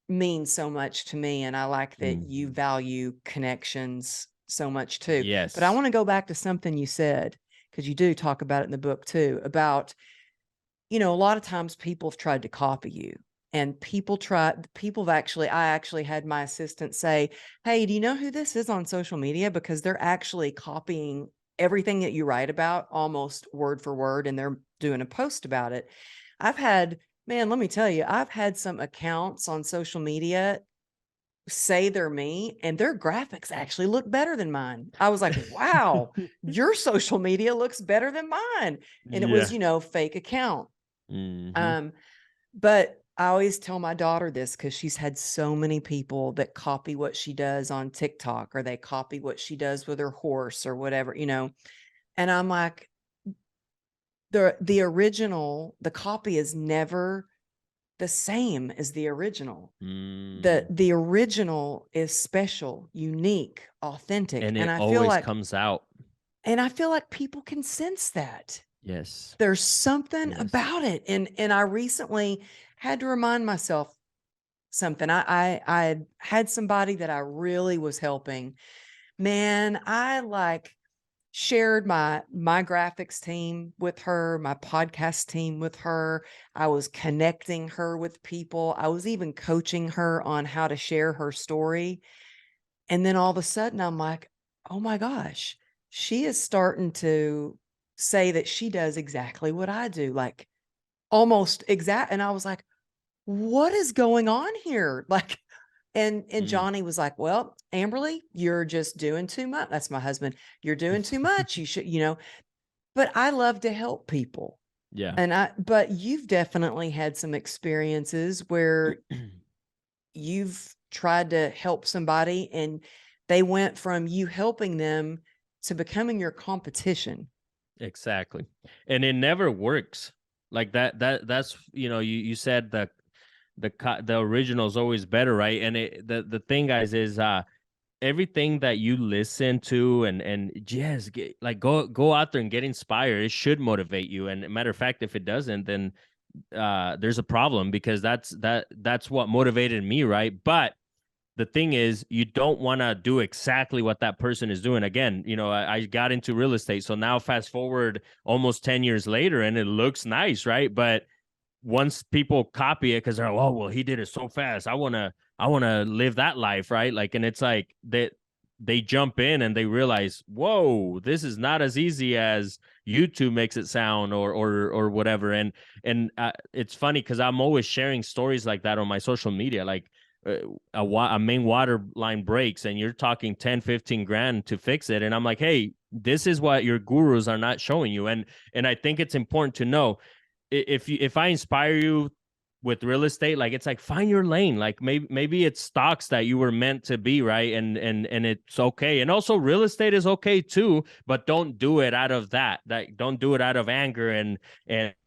mean so much to me. And I like that you value connections so much too. But I want to go back to something you said, because you do talk about it in the book too, about, a lot of times people have tried to copy you, and I actually had my assistant say, hey, do you know who this is on social media? Because they're actually copying everything that you write about almost word for word, and they're doing a post about it. Let me tell you, I've had some accounts on social media say they're me, and their graphics actually look better than mine. I was like, wow, your social media looks better than mine. And it was, fake account. But I always tell my daughter this, because she's had so many people that copy what she does on TikTok, or they copy what she does with her horse or whatever, and I'm like, the original, the copy is never the same as the original. The original is special, unique, authentic, and it I always feel like comes out. And I feel like people can sense that. Yes. There's something Yes. about it. And I recently had to remind myself something. I had somebody that I really was helping. Man, I like shared my graphics team with her, my podcast team with her. I was connecting her with people. I was even coaching her on how to share her story. And then all of a sudden I'm like, "Oh my gosh, she is starting to say that she does exactly what I do." Like almost exact. And I was like, "What is going on here?" Like, and Mm. Johnny was like, "Well, Amberly, you're just doing too much." That's my husband. "You're doing too much. You should, you know." But I love to help people. Yeah. But you've definitely had some experiences where you've tried to help somebody and they went from you helping them to becoming your competition. Exactly. And it never works. Like that's you said the original is always better, right? And the thing, guys, is everything that you listen to and just like go out there and get inspired. It should motivate you. And matter of fact, if it doesn't, then there's a problem, because that's what motivated me, right? But the thing is, you don't want to do exactly what that person is doing. Again, I got into real estate, so now fast forward almost 10 years later, and it looks nice, right? But once people copy it because they're like, oh well, he did it so fast, I want to live that life, right? Like, and it's like they jump in and they realize, whoa, this is not as easy as YouTube makes it sound, or whatever. And it's funny because I'm always sharing stories like that on my social media, like uh, a main water line breaks and you're talking 10-15 grand to fix it, and I'm like, hey, this is what your gurus are not showing you. And I think it's important to know, if I inspire you with real estate, like, it's like, find your lane. Like, maybe it's stocks that you were meant to be, right? And it's okay. And also real estate is okay too, but don't do it out of that don't do it out of anger and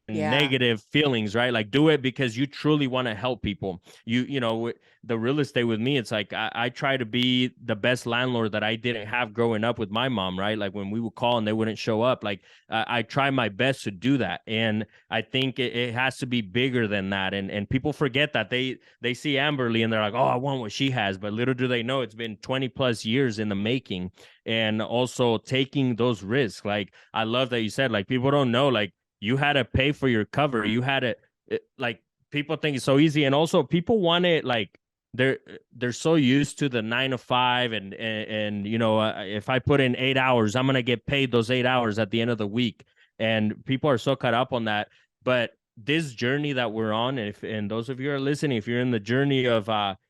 Yeah. negative feelings, right? Like, do it because you truly want to help people. The real estate with me, it's like I try to be the best landlord that I didn't have growing up with my mom, right? Like, when we would call and they wouldn't show up, like, I try my best to do that. And I think it has to be bigger than that. And people forget that they see Amberly and they're like, oh, I want what she has. But little do they know, it's been 20 plus years in the making. And also taking those risks. Like, I love that you said, like, people don't know, like, you had to pay for your cover. You had to, like, people think it's so easy. And also people want it, like, they're so used to the 9 to 5, and if I put in 8 hours, I'm gonna get paid those 8 hours at the end of the week. And people are so caught up on that. But this journey that we're on, and those of you are listening, if you're in the journey of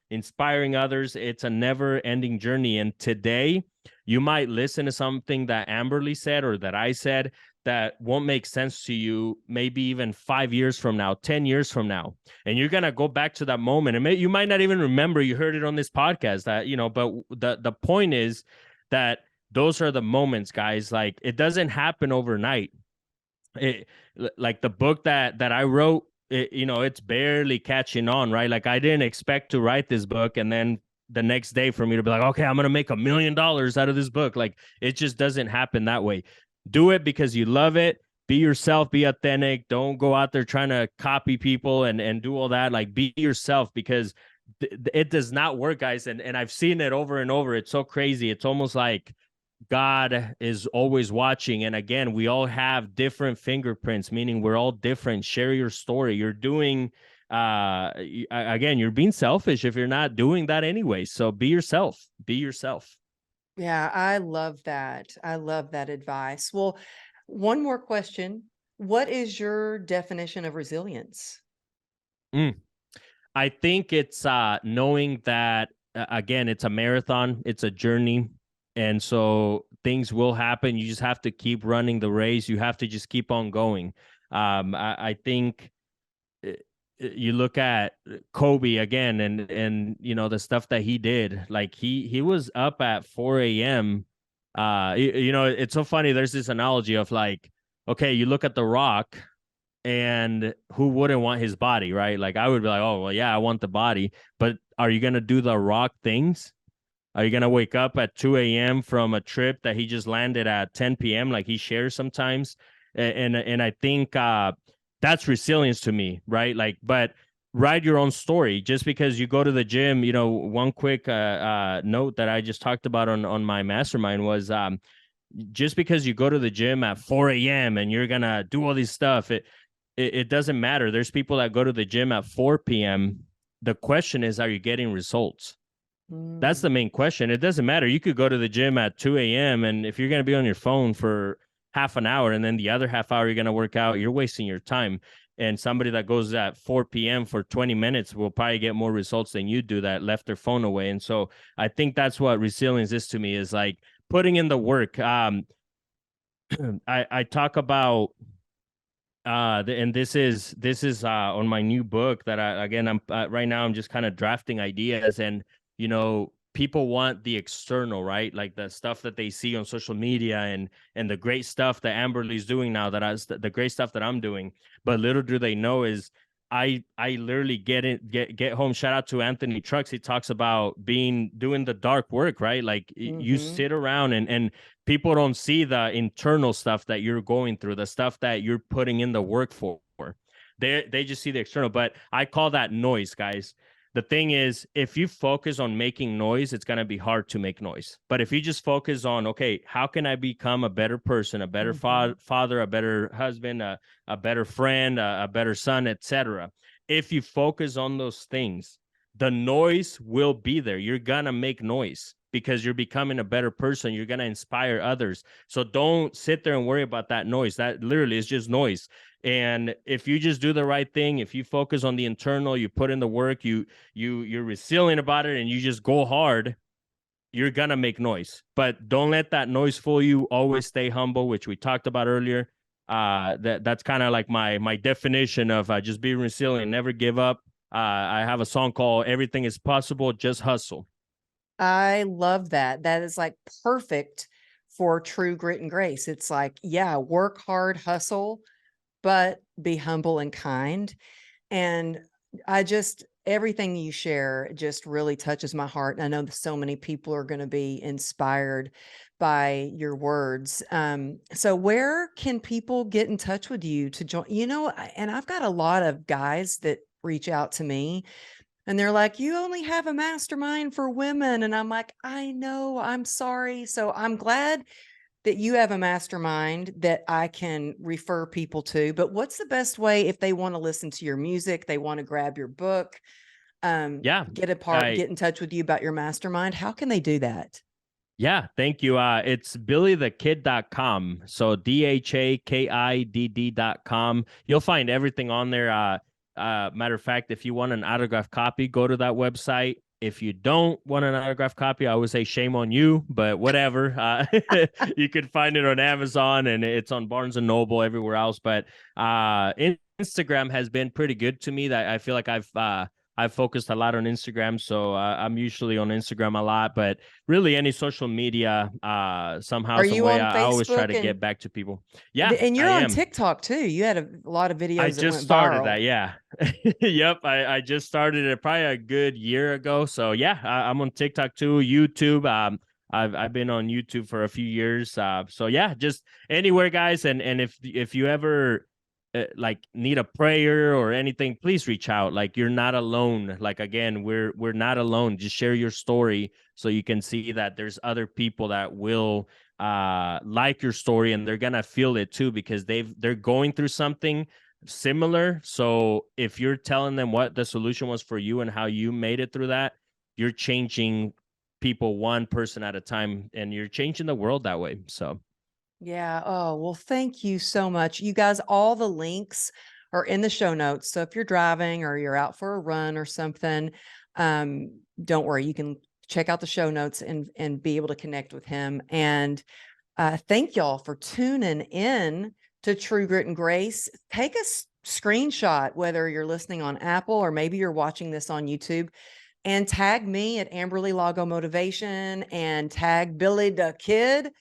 inspiring others, it's a never ending journey. And today you might listen to something that Amberly said or that I said that won't make sense to you, maybe even 5 years from now, 10 years from now. And you're going to go back to that moment. And you might not even remember you heard it on this podcast, but the point is that those are the moments, guys. Like, it doesn't happen overnight. Like the book that I wrote, it's barely catching on, right? Like, I didn't expect to write this book and then the next day for me to be like, okay, I'm gonna make $1 million out of this book. Like, it just doesn't happen that way. Do it because you love it. Be yourself, be authentic. Don't go out there trying to copy people and do all that. Like, be yourself, because it does not work, guys. And I've seen it over and over. It's so crazy. It's almost like God is always watching. And again, we all have different fingerprints, meaning we're all different. Share your story. You're doing, again, you're being selfish if you're not doing that anyway. So be yourself. Be yourself. Yeah, I love that. I love that advice. Well, one more question. What is your definition of resilience? Mm. I think it's knowing that, again, it's a marathon, it's a journey. And so things will happen. You just have to keep running the race. You have to just keep on going. I think you look at Kobe again, and the stuff that he did. Like, he was up at 4 a.m. It's so funny. There's this analogy of, like, okay, you look at The Rock, and who wouldn't want his body, right? Like, I would be like, oh well, yeah, I want the body. But are you gonna do the Rock things? Are you gonna wake up at 2 a.m. from a trip that he just landed at 10 p.m. like he shares sometimes? And I think that's resilience to me, right? Like, but write your own story. Just because you go to the gym, one quick note that I just talked about on my mastermind was just because you go to the gym at 4 a.m. and you're gonna do all this stuff, it doesn't matter. There's people that go to the gym at 4 p.m. The question is, are you getting results? That's the main question. It doesn't matter. You could go to the gym at 2 a.m. and if you're going to be on your phone for half an hour and then the other half hour you're going to work out, you're wasting your time. And somebody that goes at 4 p.m. for 20 minutes will probably get more results than you do that left their phone away. And so I think that's what resilience is to me, is like putting in the work. I talk about and this is on my new book that I'm right now I'm just kind of drafting ideas. And people want the external, right? Like the stuff that they see on social media and the great stuff that Amberly's doing now, the great stuff that I'm doing. But little do they know is I literally get home. Shout out to Anthony Trucks. He talks about doing the dark work, right? Like you sit around and people don't see the internal stuff that you're going through, the stuff that you're putting in the work for. They just see the external, but I call that noise, guys. The thing is, if you focus on making noise, it's going to be hard to make noise. But if you just focus on, okay, how can I become a better person, a better father, a better husband, a better friend, a better son, etc. If you focus on those things, the noise will be there. You're going to make noise because you're becoming a better person. You're going to inspire others. So don't sit there and worry about that noise. That literally is just noise. And if you just do the right thing, if you focus on the internal, you put in the work, you're resilient about it, and you just go hard, you're gonna make noise. But don't let that noise fool you. Always stay humble, which we talked about earlier. That's kind of like my definition of just being resilient. Never give up. I have a song called "Everything Is Possible, Just Hustle." I love that. That is like perfect for true grit and grace. It's like, yeah, work hard, hustle, but be humble and kind. And everything you share just really touches my heart. And I know that so many people are going to be inspired by your words. So where can people get in touch with you to join? And I've got a lot of guys that reach out to me and they're like, you only have a mastermind for women. And I'm like, I know, I'm sorry. So I'm glad that you have a mastermind that I can refer people to. But what's the best way if they want to listen to your music, they want to grab your book, Yeah, get in touch with you about your mastermind? How can they do that? Yeah, thank you. It's billythekid.com. So DHAKIDD.com. You'll find everything on there. Matter of fact, if you want an autographed copy, go to that website. If you don't want an autographed copy, I always say shame on you, but whatever. You can find it on Amazon and it's on Barnes and Noble, everywhere else. But Instagram has been pretty good to me. That I feel like I've focused a lot on Instagram, so I'm usually on Instagram a lot. But really, any social media, somehow, Are some you way, on I always try Facebook to get back to people. Yeah, and I you're on am. TikTok too? You had a lot of I videos that just went started viral. that. Yeah. Yep. I just started it probably a good year ago. So yeah, I'm on TikTok too, YouTube. I've been on YouTube for a few years. So yeah, just anywhere, guys. And if you ever like need a prayer or anything, please reach out. Like you're not alone. Like again, we're not alone. Just share your story so you can see that there's other people that will like your story and they're gonna feel it too because they're going through something similar. So if you're telling them what the solution was for you and how you made it through that, you're changing people one person at a time and you're changing the world that way. So Yeah. Oh, well, thank you so much. You guys, all the links are in the show notes. So if you're driving or you're out for a run or something, don't worry, you can check out the show notes and be able to connect with him. And thank y'all for tuning in to True Grit and Grace. Take a screenshot, whether you're listening on Apple or maybe you're watching this on YouTube, and tag me at Amberly Lago Motivation and tag Billy the Kid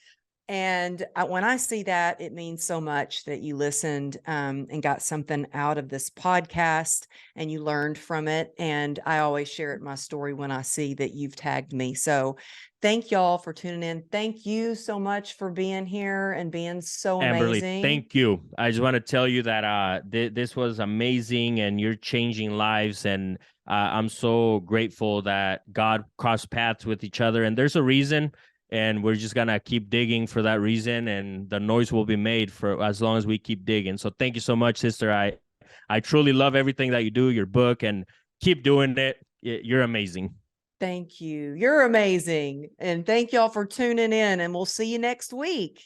And when I see that, it means so much that you listened and got something out of this podcast and you learned from it. And I always share it in my story when I see that you've tagged me. So thank y'all for tuning in. Thank you so much for being here and being so Amberly, amazing. thank you. I just want to tell you that this was amazing and you're changing lives. And I'm so grateful that God crossed paths with each other. And there's a reason. And we're just going to keep digging for that reason. And the noise will be made for as long as we keep digging. So thank you so much, sister. I truly love everything that you do, your book, and keep doing it. You're amazing. Thank you. You're amazing. And thank y'all for tuning in. And we'll see you next week.